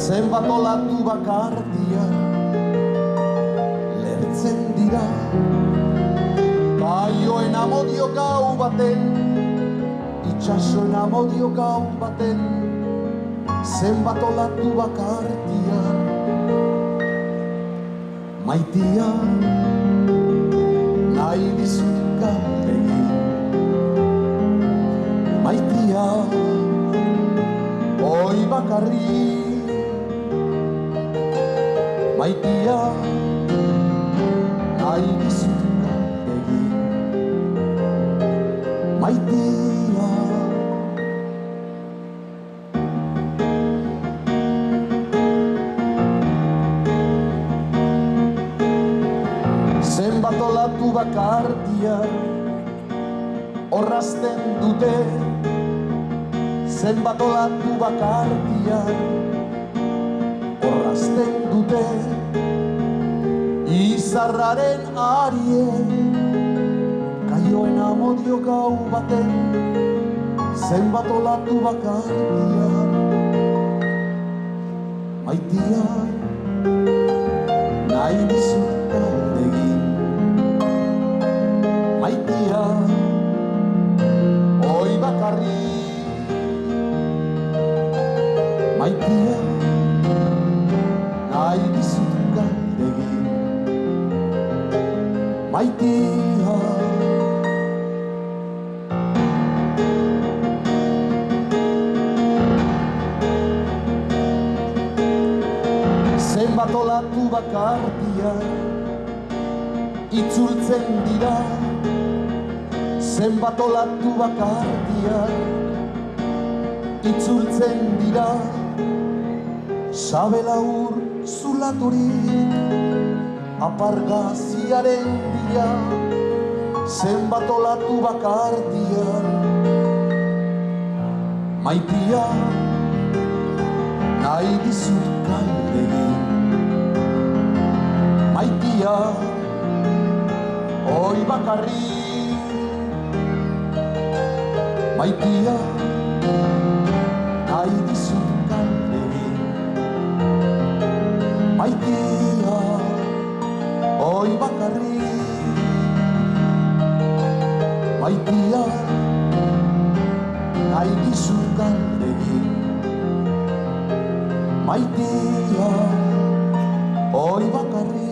zenbat olatu bakartia lertzen dira. Kaioen amodio gau baten, itxasoen amodio gau baten, zenbat olatu bakartia maitia nahi dizut galdegin. Maitia oi bakarri, maitia nahi dizut galdegin. Maitia zenbat olatu bakartia orrazten dute, zenbat olatu bakartia orrazten dute, izarraren arie kaioen amodio gau baten, zenbat olatu bakartia maitia nahi dizut galdegin. Maitia oi bakarri, maitia nahi dizut galdegin. Maitia zenbat olatu bakartia itzultzen dira, zenbat olatu bakartia itzultzen dira, sabela ur zulaturik apargaziaren dira, zenbat olatu bakartia maitia nahi dizut galdegin. Maitia oi bakarri, maitia nahi dizut galdegin. Maitia oi bakarri, maitia nahi dizut galdegin. Maitia oi bakarri.